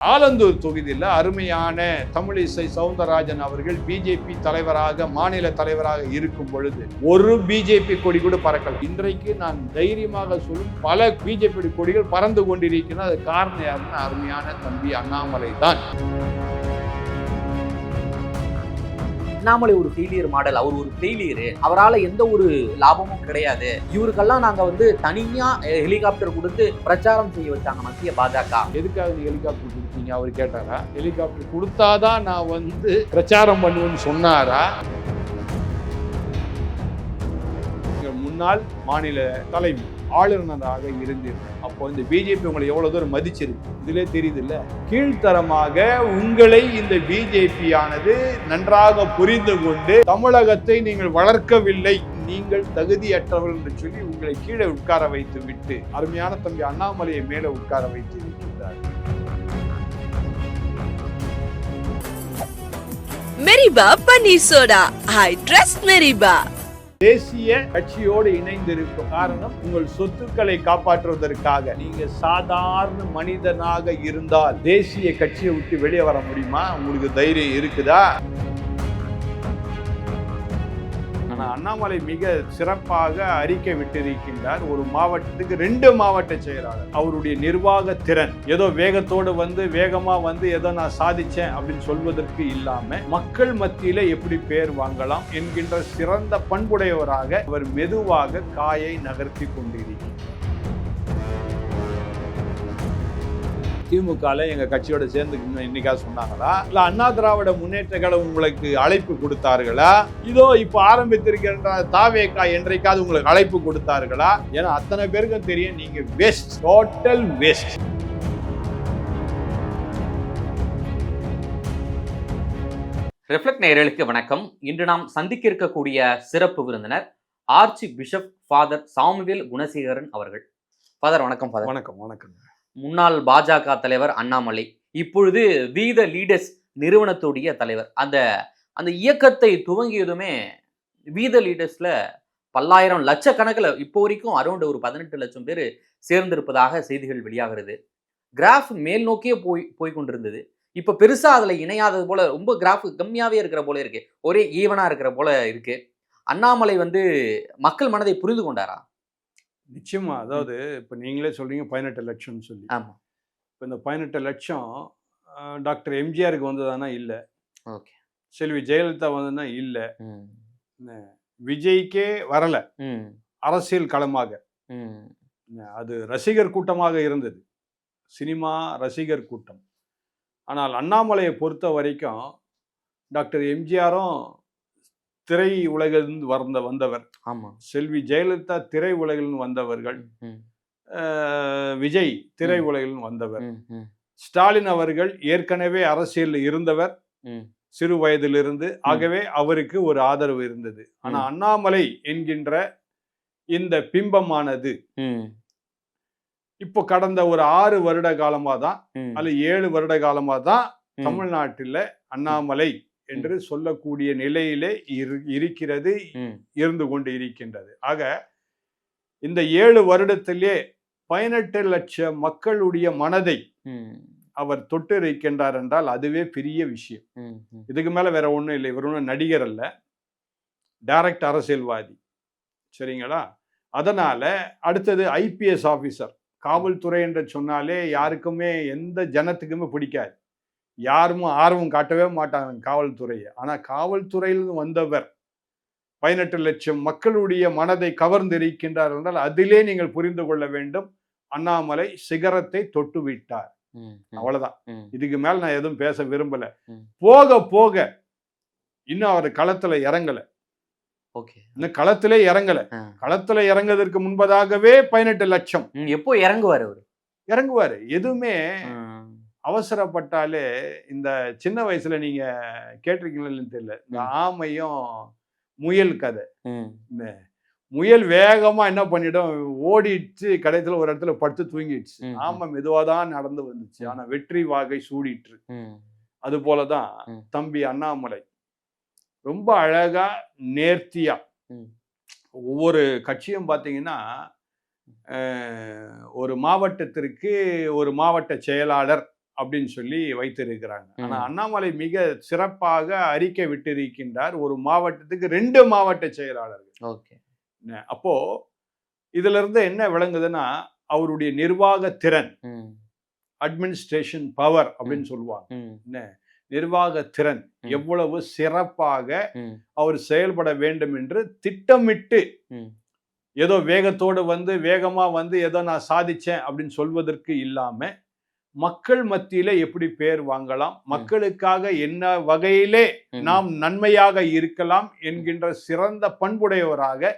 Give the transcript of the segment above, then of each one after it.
ஆலந்தூர் தொகுதியில் அருமையான தமிழிசை சவுந்தரராஜன் அவர்கள் பிஜேபி தலைவராக மாநில தலைவராக இருக்கும் பொழுது ஒரு பிஜேபி கொடி கூட பறக்கல. இன்றைக்கு நான் தைரியமாக சொல்லும் பல பிஜேபி கொடிகள் பறந்து கொண்டிருக்கிறது. அது காரணம் யாருன்னா அருமையான தம்பி அண்ணாமலை தான். அண்ணாமலை ஒரு ஃபெயிலியர் மாடல், அவர் ஒரு ஃபெயிலியரு, அவரால் எந்த ஒரு லாபமும் கிடையாது. இவருக்கெல்லாம் நாங்க தனியா ஹெலிகாப்டர் கொடுத்து பிரச்சாரம் செய்ய வச்சாங்க மத்திய பாஜக. எதுக்காக நீ ஹெலிகாப்டர் கொடுத்தீங்க அவர் கேட்டாரா? ஹெலிகாப்டர் கொடுத்தாதான் நான் பிரச்சாரம் பண்ணுவேன்னு சொன்னாரா? முன்னாள் மாநில தலைவி ஆளுநராக இருந்தது. அப்போ இந்த பிஜேபி உங்களை எவ்வளவு தூரம் மதிச்சிருக்கு இதிலே தெரியுது இல்ல. கீழ்த்தரமாக உங்களை இந்த பிஜேபி ஆனது நன்றாக புரிந்து கொண்டு தமிழகத்தை நீங்கள் வளர்க்கவில்லை, நீங்கள் தகுதியற்றவர்கள் என்று சொல்லி உங்களை கீழே உட்கார வைத்து விட்டு அருமையான தம்பி அண்ணாமலையை மேல உட்கார வைத்து இருக்கின்றார். மெரிபா பன்னீர் சோடா, ஐ ட்ரஸ்ட் மெரிபா. தேசிய கட்சியோடு இணைந்திருக்கும் காரணம் உங்கள் சொத்துக்களை காப்பாற்றுவதற்காக. நீங்க சாதாரண மனிதனாக இருந்தால் தேசிய கட்சியை விட்டு வெளியே வர முடியுமா? உங்களுக்கு தைரியம் இருக்குதா? அண்ணாமலை மிக சிறப்பாக அறிக்கை விட்டிருக்கின்றார். ஒரு மாவட்டத்துக்கு 2 மாவட்ட செயலாளர். அவருடைய நிர்வாக திறன் ஏதோ வேகத்தோடு வேகமா ஏதோ நான் சாதிச்சேன் அப்படின்னு சொல்வதற்கு இல்லாம மக்கள் மத்தியில எப்படி பேர் வாங்கலாம் என்கின்ற சிறந்த பண்புடையவராக அவர் மெதுவாக காயை நகர்த்தி கொண்டிருக்கிறார். திமுகல எங்க கட்சியோட சேர்ந்து இன்னைக்கா சொன்னாங்களா? இல்ல அண்ணா திராவிட முன்னேற்ற கழகம் உங்களுக்கு அழைப்பு கொடுத்தார்களா? இதோ இப்ப ஆரம்பித்திருக்கின்ற தாவேகா என்றைக்காவது உங்களுக்கு அழைப்பு கொடுத்தார்களா? ஏன்னா அத்தனை பேருக்கும் தெரியும் நீங்க வேஸ்ட், டோட்டல் வேஸ்ட். ரிஃப்ளெக்ட் நேயர்களுக்கு வணக்கம். இன்று நாம் சந்திக்க இருக்கக்கூடிய சிறப்பு விருந்தினர் arch bishop father Samuel Gunasekaran அவர்கள். ஃபாதர் வணக்கம். ஃபாதர் வணக்கம். வணக்கம். முன்னாள் பாஜக தலைவர் அண்ணாமலை, இப்பொழுது வி த லீடர்ஸ் நிறுவனத்துடைய தலைவர். அந்த இயக்கத்தை துவங்கியதுமே வி த லீடர்ஸ்ல பல்லாயிரம் லட்சக்கணக்கில் இப்போ வரைக்கும் அரௌண்ட் ஒரு 18 லட்சம் பேர் சேர்ந்திருப்பதாக செய்திகள் வெளியாகிறது. கிராஃப் மேல் நோக்கியே போய் கொண்டிருந்தது. இப்போ பெருசா அதுல இணையாதது போல, ரொம்ப கிராஃப் கம்மியாவே இருக்கிற போல இருக்கு, ஒரே ஈவனா இருக்கிற போல இருக்கு. அண்ணாமலை மக்கள் மனதை புரிந்து கொண்டாரா? நிச்சயமா. அதாவது இப்ப நீங்களே சொல்றீங்க 18 லட்சம்னு சொல்லி. ஆமா. இப்ப இந்த 18 லட்சம் டாக்டர் எம்ஜிஆருக்கு வந்ததானா? இல்ல. ஓகே. செல்வி ஜெயலலிதா வந்ததுன்னா இல்ல. விஜய்க்கே வரல. அரசியல் களமாக அது ரசிகர் கூட்டமாக இருந்தது, சினிமா ரசிகர் கூட்டம். ஆனால் அண்ணாமலையை பொறுத்த வரைக்கும் டாக்டர் எம்ஜிஆரும் திரை உலகிலிருந்து வந்தவர். செல்வி ஜெயலலிதா திரை உலகிலிருந்து வந்தவர்கள். விஜய் திரை உலகிலிருந்து வந்தவர். ஸ்டாலின் அவர்கள் ஏற்கனவே அரசியலில் இருந்தவர் சிறு வயதிலிருந்து. ஆகவே அவருக்கு ஒரு ஆதரவு இருந்தது. ஆனா அண்ணாமலை என்கின்ற இந்த பிம்பமானது இப்போ கடந்த ஒரு 6 வருட காலமா தான் அல்ல 7 வருட காலமா தான் தமிழ்நாட்டில் அண்ணாமலை என்று சொல்லக்கூடிய நிலையிலே இருக்கிறது, இருந்து கொண்டு இருக்கின்றது. ஆக இந்த 7 வருடத்திலே 18 லட்சம் மக்களுடைய மனதை அவர் தொட்டு இருக்கின்றார் என்றால் அதுவே பெரிய விஷயம். இதுக்கு மேல வேற ஒண்ணும் இல்லை. இவர் ஒன்றும் நடிகர் அல்ல, டைரக்ட் அரசியல்வாதி. சரிங்களா? அதனால அடுத்தது ஐபிஎஸ் ஆபீசர். காவல்துறை என்று சொன்னாலே யாருக்குமே எந்த ஜனத்துக்குமே பிடிக்காது, யாரும் ஆர்வம் காட்டவே மாட்டாங்க காவல்துறையை. ஆனா காவல்துறையிலிருந்து வந்தவர் 18 லட்சம் மக்களுடைய மனதை கவர்ந்திருக்கின்றார் என்றால் அதிலே நீங்கள் புரிந்து கொள்ள வேண்டும், அண்ணாமலை சிகரத்தை தொட்டு விட்டார். அவ்வளவுதான். இதுக்கு மேல நான் எதுவும் பேச விரும்பல. போக போக இன்னும் அவர் களத்துல இறங்கல. இன்னும் களத்திலே இறங்கல. களத்துல இறங்குவதற்கு முன்பதாகவே 18 லட்சம். எப்போ இறங்குவார்? அவர் இறங்குவாரு. எதுவுமே அவசரப்பட்டாலே, இந்த சின்ன வயசுல நீங்க கேட்டிருக்கீங்கன்னு தெரியல, இந்த ஆமையும் முயல் கதை. முயல் வேகமா என்ன பண்ணிடும், ஓடிடுச்சு, கடைசியில ஒரு இடத்துல படுத்து தூங்கிடுச்சு. ஆமை மெதுவாதான் நடந்து வந்துச்சு, ஆனா வெற்றி வாகை சூடிட்டு. அது போலதான் தம்பி அண்ணாமலை ரொம்ப அழகா நேர்த்தியா ஒவ்வொரு கட்சியும் பாத்தீங்கன்னா ஒரு மாவட்டத்திற்கு ஒரு மாவட்ட செயலாளர் அப்படின்னு சொல்லி வைத்திருக்கிறாங்க. ஆனா அண்ணாமலை மிக சிறப்பாக அறிக்கை விட்டிருக்கின்றார். ஒரு மாவட்டத்துக்கு 2 மாவட்ட செயலாளர்கள். ஓகே. அப்போ இதுல இருந்து என்ன விளங்குதுன்னா, அவருடைய நிர்வாக திறன், அட்மினிஸ்ட்ரேஷன் பவர் அப்படின்னு சொல்லுவாங்க. என்ன நிர்வாக திறன் எவ்வளவு சிறப்பாக அவர் செயல்பட வேண்டும் என்று திட்டமிட்டு, ஏதோ வேகத்தோடு வந்து வேகமா வந்து ஏதோ நான் சாதிச்சேன் அப்படின்னு சொல்வதற்கு இல்லாம, மக்கள் மத்தியில எப்படி பேர் வாங்கலாம், மக்களுக்காக என்ன வகையிலே நாம் நன்மையாக இருக்கலாம் என்கின்ற சிறந்த பண்புடையவராக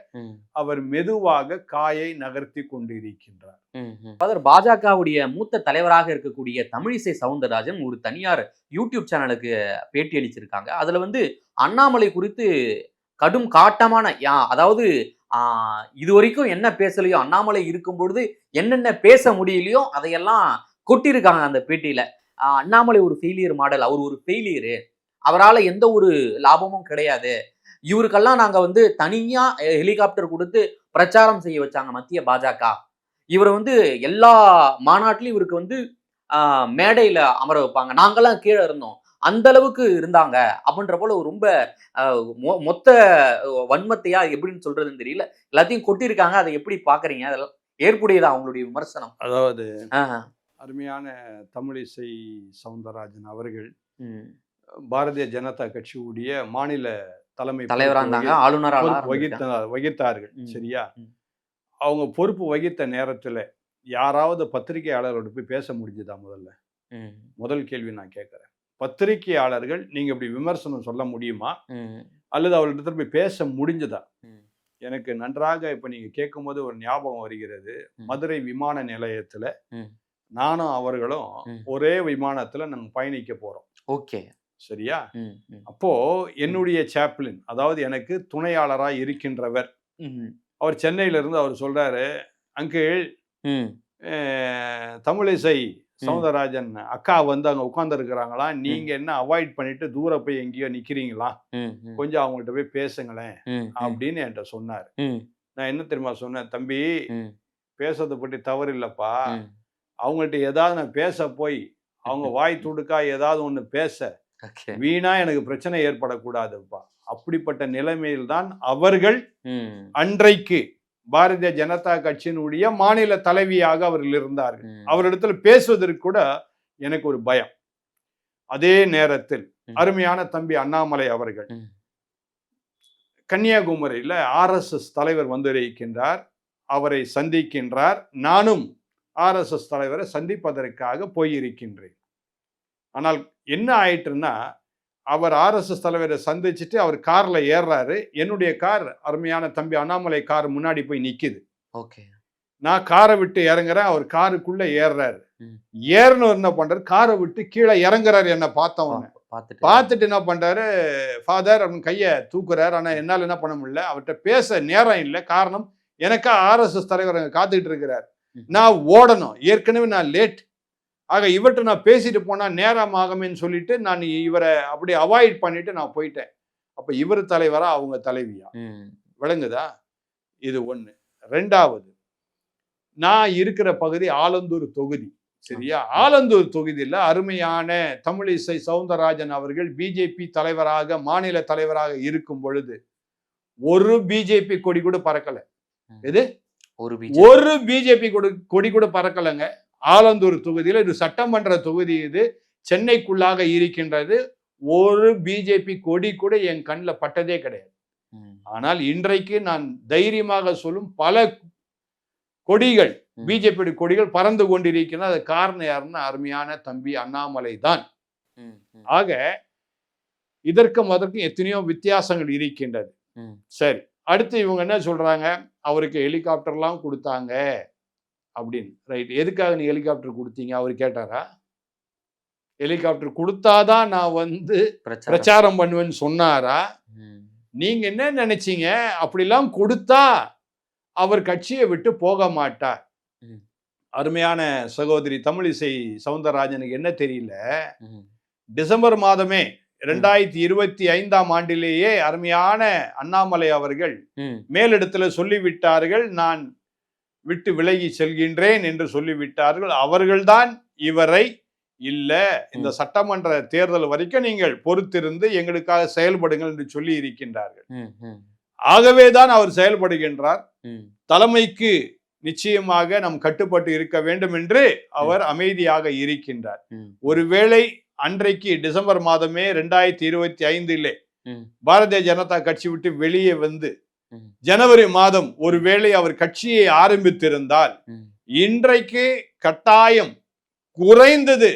அவர் மெதுவாக காயை நகர்த்தி கொண்டிருக்கின்றார். பாஜகவுடைய மூத்த தலைவராக இருக்கக்கூடிய தமிழிசை சவுந்தரராஜன் ஒரு தனியார் யூடியூப் சேனலுக்கு பேட்டி அளிச்சிருக்காங்க. அதுல வந்து அண்ணாமலை குறித்து கடும் காட்டமான, அதாவது இது வரைக்கும் என்ன பேசலையோ, அண்ணாமலை இருக்கும் பொழுது என்னென்ன பேச முடியலையோ அதையெல்லாம் கொட்டியிருக்காங்க அந்த பேட்டியில. அண்ணாமலை ஒரு ஃபெயிலியர் மாடல், அவர் ஒரு ஃபெயிலியரு, அவரால் எந்த ஒரு லாபமும் கிடையாது, இவருக்கெல்லாம் நாங்க வந்து தனியா ஹெலிகாப்டர் கொடுத்து பிரச்சாரம் செய்ய வச்சாங்க மத்திய பாஜக, இவரை வந்து எல்லா மாநாட்டிலும் இவருக்கு வந்து மேடையில அமர வைப்பாங்க, நாங்கெல்லாம் கீழே இருந்தோம், அந்த அளவுக்கு இருந்தாங்க அப்படின்ற போல ரொம்ப மொத்த வன்மத்தையா எப்படின்னு சொல்றதுன்னு தெரியல, எல்லாத்தையும் கொட்டியிருக்காங்க. அதை எப்படி பாக்குறீங்க? அதெல்லாம் ஏற்புடையதா அவங்களுடைய விமர்சனம்? அதாவது அருமையான தமிழிசை சவுந்தரராஜன் அவர்கள் பாரதிய ஜனதா கட்சியுடைய மாநில தலைவராக ஆளுநராக வகித்தார்கள். சரியா? அவங்க பொறுப்பு வகித்த நேரத்துல யாராவது பத்திரிகையாளரோட போய் பேச முடிஞ்சதா? முதல் கேள்வி நான் கேட்கிறேன். பத்திரிகையாளர்கள் நீங்க இப்படி விமர்சனம் சொல்ல முடியுமா, அல்லது அவர்கிட்ட போய் பேச முடிஞ்சதா? எனக்கு நன்றாக இப்ப நீங்க கேட்கும் போது ஒரு ஞாபகம் வருகிறது. மதுரை விமான நிலையத்துல நானும் அவர்களும் ஒரே விமானத்துல நாங்க பயணிக்க போறோம். ஓகே, சரியா? அப்போ என்னுடைய சாப்ளின், அதாவது எனக்கு துணையாளராய் இருக்கின்றவர், அவர் சென்னையில இருந்து அவர் சொல்றாரு, அங்கிள் தமிழிசை சவுந்தரராஜன் அக்கா வந்து அங்க உட்கார்ந்து இருக்கிறாங்களா, நீங்க என்ன அவாய்ட் பண்ணிட்டு தூர போய் எங்கேயோ நிக்கிறீங்களா, கொஞ்சம் அவங்கள்ட்ட போய் பேசுங்களேன் அப்படின்னு என்கிட்ட சொன்னார். நான் என்ன தெரியுமா சொன்னேன், தம்பி பேசுறதை பற்றி தவறு இல்லப்பா, அவங்கள்ட்ட ஏதாவது நான் பேச போய் அவங்க வாய் துடுக்கா ஏதாவது ஒண்ணு பேச வீணா எனக்கு பிரச்சனை ஏற்படக்கூடாதுப்பா. அப்படிப்பட்ட நிலைமையில் தான் அவர்கள் அன்றைக்கு பாரதிய ஜனதா கட்சியினுடைய மாநில தலைவியாக அவர்கள் இருந்தார்கள். அவரிடத்துல பேசுவதற்கு கூட எனக்கு ஒரு பயம். அதே நேரத்தில் அருமையான தம்பி அண்ணாமலை அவர்கள் கன்னியாகுமரியில RSS தலைவர் வந்திருக்கின்றார், அவரை சந்திக்கின்றார். நானும் RSS தலைவரை சந்திப்பதற்காக போயிருக்கின்றேன். ஆனால் என்ன ஆயிட்டுன்னா, அவர் RSS தலைவரை சந்திச்சுட்டு அவர் கார்ல ஏறாரு, என்னுடைய கார் அருமையான தம்பி அண்ணாமலை கார் முன்னாடி போய் நிக்குது. ஓகே, நான் காரை விட்டு இறங்குறேன், அவர் காருக்குள்ள ஏறாரு. ஏறணும் என்ன பண்றாரு, காரை விட்டு கீழே இறங்குறாரு. என்ன பார்த்தவங்க பார்த்துட்டு என்ன பண்றாரு, ஃபாதர் அப்படின்னு கையை தூக்குறாரு. ஆனா என்னால என்ன பண்ண முடியல, அவர்கிட்ட பேச நேரம் இல்லை. காரணம், எனக்கா RSS தலைவர் காத்துக்கிட்டு இருக்கிறார், நான் ஓடணும், ஏற்கனவே நான் லேட். ஆக இவர்கிட்ட நான் பேசிட்டு போனா நேரம் ஆகுமேன்னு சொல்லிட்டு நான் இவரை அப்படி அவாய்ட் பண்ணிட்டு நான் போயிட்டேன். அப்ப இவர் தலைவரா அவங்க தலைவியா? விளங்குதா? இது ஒண்ணு. ரெண்டாவது, நான் இருக்கிற பகுதி ஆலந்தூர் தொகுதி. சரியா? ஆலந்தூர் தொகுதியில் அருமையான தமிழிசை சவுந்தரராஜன் அவர்கள் பிஜேபி தலைவராக மாநில தலைவராக இருக்கும் பொழுது ஒரு பிஜேபி கொடி கூட பறக்கல. எது? ஒரு பிஜேபி கொடி கூட பறக்கலைங்க. ஆலந்தூர் தொகுதியில், இது சட்டமன்ற தொகுதி, இது சென்னைக்குள்ளாக இருக்கின்றது. ஒரு பிஜேபி கொடி கூட என் கண்ணில் பட்டதே கிடையாது. ஆனால் இன்றைக்கு நான் தைரியமாக சொல்லும் பல கொடிகள், பிஜேபி கொடிகள் பறந்து கொண்டிருக்கின்றன. அது காரணம் யாருன்னா அருமையான தம்பி அண்ணாமலை தான். ஆக இதற்கும் அதற்கும் எத்தனையோ வித்தியாசங்கள் இருக்கின்றது. சரி, அடுத்து இவங்க என்ன சொல்றாங்க, அவருக்கு ஹெலிகாப்டர்லாம் கொடுத்தாங்க அப்படின்னு. ரைட், எதுக்காக நீ ஹெலிகாப்டர் கொடுத்தீங்க அவர் கேட்டாரா? ஹெலிகாப்டர் கொடுத்தாதான் நான் வந்து பிரச்சாரம் பண்ணுவேன்னு சொன்னாரா? நீங்க என்ன நினைச்சீங்க, அப்படிலாம் கொடுத்தா அவர் கட்சியை விட்டு போக மாட்டார். அருமையான சகோதரி தமிழிசை சவுந்தரராஜனுக்கு என்ன தெரியல, டிசம்பர் மாதமே 2025ஆம் ஆண்டிலேயே அருமையான அண்ணாமலை அவர்கள் மேலிடத்துல சொல்லிவிட்டார்கள், நான் விட்டு விலகி செல்கின்றேன் என்று சொல்லிவிட்டார்கள். அவர்கள்தான் இவரை இல்ல இந்த சட்டமன்ற தேர்தல் வரைக்கும் நீங்கள் பொறுத்திருந்து எங்களுக்காக செயல்படுங்கள் என்று சொல்லி இருக்கின்றார்கள். ஆகவேதான் அவர் செயல்படுகின்றார். தலைமைக்கு நிச்சயமாக நாம் கட்டுப்பட்டு இருக்க வேண்டும் என்று அவர் அமைதியாக இருக்கின்றார். ஒருவேளை அன்றைக்கு டிசம்பர் மாதமே 2025 பாரதிய ஜனதா கட்சி விட்டு வெளியே வந்து ஜனவரி மாதம் ஒருவேளை அவர் கட்சியை ஆரம்பித்திருந்தால் இன்றைக்கு கட்டாயம் குறைந்தது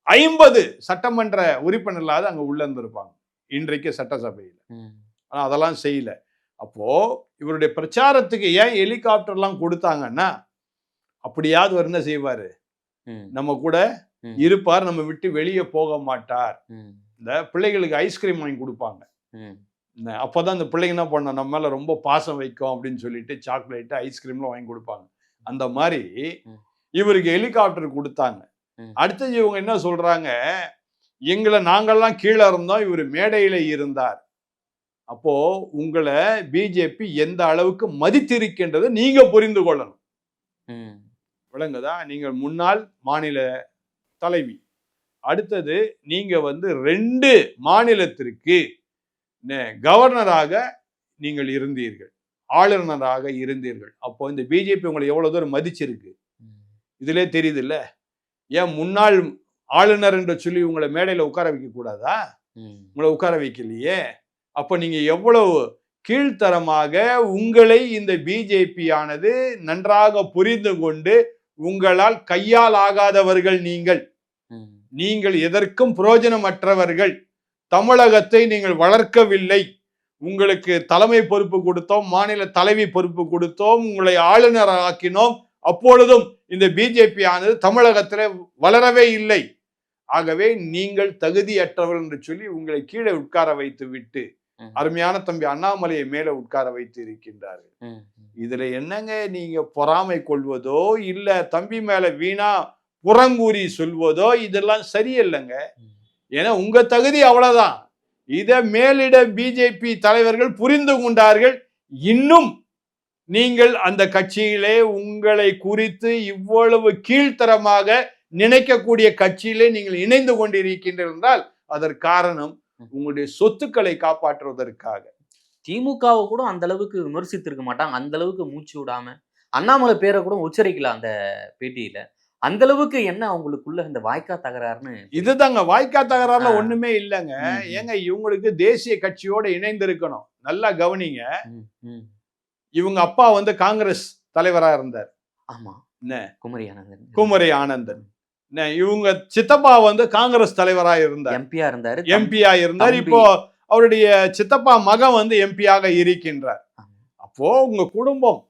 50 சட்டமன்ற உறுப்பினர்களாவது அங்க உள்ள இருந்திருப்பாங்க இன்றைக்கு சட்டசபையில். ஆனா அதெல்லாம் செய்யல. அப்போ இவருடைய பிரச்சாரத்துக்கு ஏன் ஹெலிகாப்டர்லாம் கொடுத்தாங்கன்னா, அப்படியாவது அவர் என்ன செய்வாரு, நம்ம கூட இருப்பார், நம்ம விட்டு வெளியே போக மாட்டார். இந்த பிள்ளைகளுக்கு ஐஸ்கிரீம் வாங்கி கொடுப்பாங்க, அப்பதான் இந்த பிள்ளைங்க என்ன பண்ண நம்ம மேல ரொம்ப பாசம் வைக்கும் அப்படின்னு சொல்லிட்டு சாக்லேட் ஐஸ்கிரீம்லாம் வாங்கி கொடுப்பாங்க. அந்த மாதிரி இவருக்கு ஹெலிகாப்டர் கொடுத்தாங்க. அடுத்தது இவங்க என்ன சொல்றாங்க, எங்களை நாங்கள்லாம் கீழே இருந்தோம், இவர் மேடையில இருந்தார். அப்போ உங்களை பிஜேபி எந்த அளவுக்கு மதித்திருக்கின்றது நீங்க புரிந்து கொள்ளணும். விளங்குதா? நீங்கள் முன்னாள் மாநில தலைவி, அடுத்தது நீங்க 2 மாநிலத்திற்கு கவர்னராக நீங்கள் இருந்தீர்கள், ஆளுநராக இருந்தீர்கள். அப்போ இந்த பிஜேபி உங்களை எவ்வளவு தூரம் மதிச்சிருக்கு இதுல தெரியுது இல்ல? ஏன் முன்னாள் ஆளுநர் என்று சொல்லி உங்களை மேடையில உட்கார வைக்க கூடாதா? உங்களை உட்கார வைக்கலையே. அப்ப நீங்க எவ்வளவு கீழ்த்தரமாக உங்களை இந்த பிஜேபி ஆனது நன்றாக புரிந்து கொண்டு, உங்களால் கையால் ஆகாதவர்கள் நீங்கள் எதற்கும் பிரயோஜனமற்றவர்கள், தமிழகத்தை நீங்கள் வளர்க்கவில்லை, உங்களுக்கு தலைமை பொறுப்பு கொடுத்தோம், மாநில தலைவி பொறுப்பு கொடுத்தோம், உங்களை ஆளுநர் ஆக்கினோம், அப்பொழுதும் இந்த பிஜேபி ஆனது தமிழகத்தில் வளரவே இல்லை. ஆகவே நீங்கள் தகுதியற்றவர்கள் என்று சொல்லி உங்களை கீழே உட்கார வைத்து விட்டு அருமையான தம்பி அண்ணாமலையை மேல உட்கார வைத்து இருக்கின்றார்கள். இதுல என்னங்க நீங்க பொறாமை கொள்வதோ இல்ல தம்பி மேல வீணா புறங்கூறி சொல்வதோ இதெல்லாம் சரியில்லைங்க. ஏன்னா உங்க தகுதி அவ்வளவுதான். இத மேலிட பிஜேபி தலைவர்கள் புரிந்து கொண்டார்கள். இன்னும் நீங்கள் அந்த கட்சியிலே உங்களை குறித்து இவ்வளவு கீழ்த்தரமாக நினைக்கக்கூடிய கட்சியிலே நீங்கள் இணைந்து கொண்டிருக்கின்றீர்கள் என்றால் அதற்கு காரணம் உங்களுடைய சொத்துக்களை காப்பாற்றுவதற்காக. திமுகவை கூட அந்த அளவுக்கு விமர்சித்திருக்க மாட்டாங்க, அந்த அளவுக்கு மூச்சு விடாம அண்ணாமலை பேரை கூட உச்சரிக்கல அந்த பேட்டியில. அந்த அளவுக்கு என்ன அவங்களுக்குள்ள இந்த வாய்க்கா தகராறுன்னு? இதுதாங்க வாய்க்கா தகராறுல ஒண்ணுமே இல்லைங்க. ஏங்க இவங்களுக்கு தேசிய கட்சியோட இணைந்து இருக்கணும். நல்லா கவனிங்க. இவங்க அப்பா காங்கிரஸ் தலைவரா இருந்தார். ஆமா, குமரி ஆனந்தன். இவங்க சித்தப்பா காங்கிரஸ் தலைவரா இருந்தார், எம்பியா இருந்தார். இப்போ அவருடைய சித்தப்பா மகன் எம்பியாக இருக்கின்றார். அப்போ உங்க குடும்பம்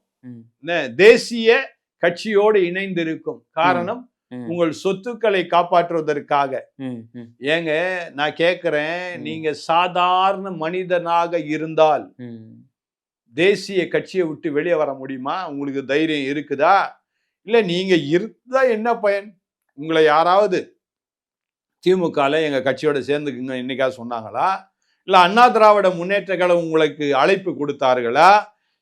தேசிய கட்சியோடு இணைந்திருக்கும். காரணம் உங்கள் சொத்துக்களை காப்பாற்றுவதற்காக. ஏங்க நான் கேட்கிறேன், நீங்க சாதாரண மனிதனாக இருந்தால் தேசிய கட்சியை விட்டு வெளியே வர முடியுமா? உங்களுக்கு தைரியம் இருக்குதா? இல்ல நீங்க இருந்தா என்ன பயன்? உங்களை யாராவது திமுகல எங்க கட்சியோட சேர்ந்துக்குங்க இன்னைக்காவது சொன்னாங்களா? இல்ல அண்ணா திராவிட முன்னேற்ற கழகம் உங்களுக்கு அழைப்பு கொடுத்தார்களா?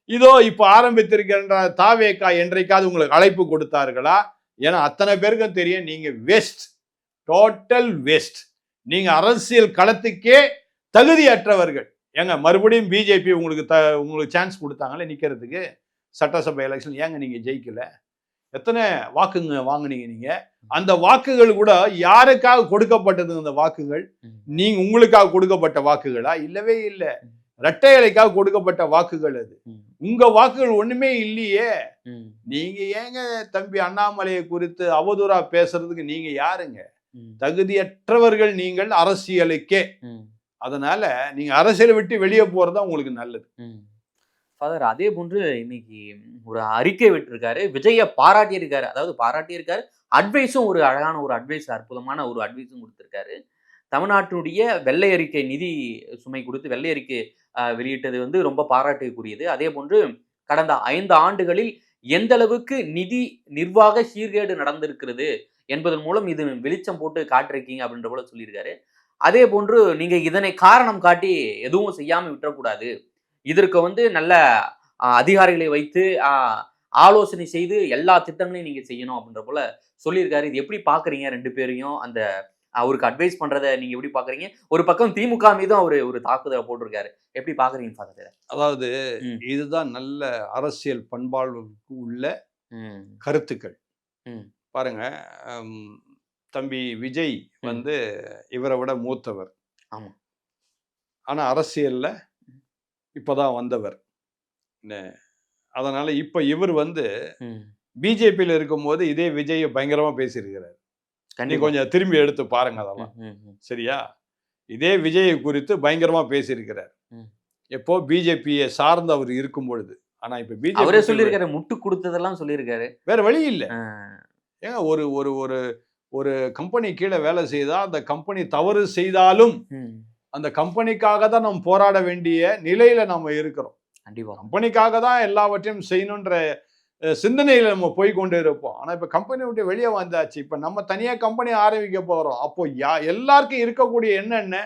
இதோ இப்ப ஆரம்பித்திருக்கின்ற தாவேகா என்றைக்காவது உங்களுக்கு அழைப்பு கொடுத்தார்களா? ஏன்னா அத்தனை பேருக்கும் தெரியும் நீங்க வேஸ்ட், டோட்டல் வேஸ்ட். நீங்க அரசியல் களத்துக்கே தகுதியற்றவர்கள். ஏங்க மறுபடியும் பிஜேபி உங்களுக்கு சான்ஸ் கொடுத்தாங்களே நிக்கிறதுக்கு சட்டசபை எலெக்ஷன், ஏங்க நீங்க ஜெயிக்கல? எத்தனை வாக்குங்க வாங்குனீங்க நீங்க? அந்த வாக்குகள் கூட யாருக்காக கொடுக்கப்பட்டது? அந்த வாக்குகள் நீங்க உங்களுக்காக கொடுக்கப்பட்ட வாக்குகளா? இல்லவே இல்லை. இரட்டை இலைக்காக கொடுக்கப்பட்ட வாக்குகள். அது உங்க வாக்குகள் ஒண்ணுமே இல்லையே. நீங்க ஏங்க தம்பி அண்ணாமலையை குறித்து அவதூறா பேசுறதுக்கு நீங்க யாருங்க? தகுதியற்றவர்கள் நீங்கள் அரசியலுக்கே. அதனால நீங்க அரசியலை விட்டு வெளியே போறதா உங்களுக்கு நல்லது. ஃபாதர், அதே போன்று இன்னைக்கு ஒரு அறிக்கை விட்டுருக்காரு, விஜய பாராட்டியிருக்காரு. அதாவது பாராட்டியிருக்காரு, அட்வைஸும் ஒரு அழகான ஒரு அட்வைஸ், அற்புதமான ஒரு அட்வைஸும் கொடுத்திருக்காரு. தமிழ்நாட்டுடைய வெள்ளை அறிக்கை நிதி சுமை கொடுத்து வெள்ளை அறிக்கை வெளியிட்டது ரொம்ப பாராட்டுக்குரியது. அதே போன்று கடந்த 5 ஆண்டுகளில் எந்த அளவுக்கு நிதி நிர்வாக சீர்கேடு நடந்திருக்கிறது என்பதன் மூலம் இது வெளிச்சம் போட்டு காட்டிருக்கீங்க அப்படின்ற போல சொல்லியிருக்காரு. அதே போன்று நீங்க இதனை காரணம் காட்டி எதுவும் செய்யாம விட்டுறக்கூடாது, இதற்கு நல்ல அதிகாரிகளை வைத்து ஆலோசனை செய்து எல்லா திட்டங்களையும் நீங்க செய்யணும் அப்படின்ற போல சொல்லியிருக்காரு. இது எப்படி பாக்குறீங்க ரெண்டு பேரையும்? அந்த அவருக்கு அட்வைஸ் பண்றதை நீங்க எப்படி பாக்குறீங்க? ஒரு பக்கம் திமுக மீதும் அவரு ஒரு தாக்குதலை போட்டிருக்காரு. எப்படி பாக்குறீங்க ஃபாதர்? அதாவது இதுதான் நல்ல அரசியல் பண்பாளருக்கு உள்ள கருத்துக்கள். பாருங்க, தம்பி விஜய் வந்து இவரை விட மூத்தவர். ஆமா. ஆனா அரசியல்ல இப்பதான் வந்தவர். அதனால இப்ப இவர் வந்து பிஜேபியில இருக்கும்போது இதே விஜய பயங்கரமா பேசியிருக்கிறார். நீ கொஞ்சம் திரும்பி எடுத்து பாருங்க அதெல்லாம். சரியா? இதே விஜயை குறித்து பயங்கரமா பேசியிருக்கிறார். எப்போ பிஜேபியை சார்ந்து அவர் இருக்கும் பொழுது. ஆனா இப்ப பிஜேபி அவரே சொல்லியிருக்காரு, முட்டு கொடுத்ததெல்லாம் சொல்லியிருக்காரு. வேற வழி இல்லை. ஏங்க ஒரு ஒரு ஒரு ஒரு கம்பெனி கீழே வேலை செய்தா அந்த கம்பெனி தவறு செய்தாலும் அந்த கம்பெனிக்காக தான் நம்ம போராட வேண்டிய நிலையில நம்ம இருக்கிறோம். கண்டிப்பா கம்பெனிக்காக தான் எல்லாவற்றையும் செய்யணுன்ற சிந்தனையில நம்ம போய் கொண்டு இருப்போம். ஆனா இப்ப கம்பெனி விட்டு வெளியே வந்தாச்சு. இப்ப நம்ம தனியா கம்பெனி ஆரம்பிக்க போறோம். அப்போ எல்லாருக்கும் இருக்கக்கூடிய என்ன,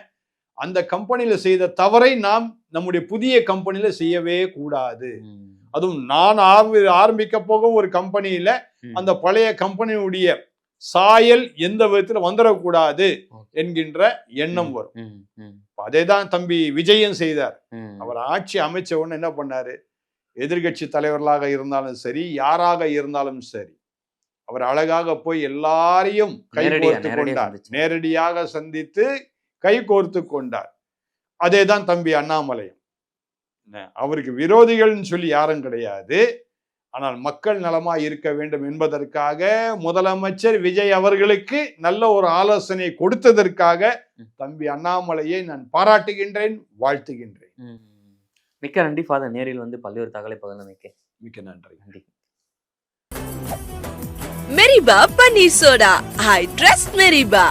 அந்த கம்பெனியில செய்த தவறை நாம் நம்முடைய புதிய கம்பெனியில செய்யவே கூடாது. அதுவும் நான் ஆரம்பிக்க போகும் ஒரு கம்பெனியில அந்த பழைய கம்பெனியுடைய சாயல் எந்த விதத்துல வந்துடக்கூடாது என்கின்ற எண்ணம் வரும். அதேதான் தம்பி விஜயன் செய்தார். அவர் ஆட்சி அமைச்ச உடனே என்ன பண்ணாரு? எதிர்கட்சி தலைவர்களாக இருந்தாலும் சரி, யாராக இருந்தாலும் சரி, அவர் அழகாக போய் எல்லாரையும் கை கோர்த்து கொண்டார். நேரடியாக சந்தித்து கை கோர்த்து கொண்டார். அதேதான் தம்பி அண்ணாமலையும். அவருக்கு விரோதிகள்னு சொல்லி யாரும் கிடையாது. ஆனால் மக்கள் நலமா இருக்க வேண்டும் என்பதற்காக முதலமைச்சர் விஜய் அவர்களுக்கு நல்ல ஒரு ஆலோசனை கொடுத்ததற்காக தம்பி அண்ணாமலையை நான் பாராட்டுகின்றேன், வாழ்த்துகின்றேன். மிக்க நன்றி ஃபாதர். நேரில் வந்து பல்வேறு தகவலை பகிர்ந்தமைக்கு மிக்க நன்றி. நன்றி. மெரிபா பன்னீர் சோடா. I trust மெரிபா.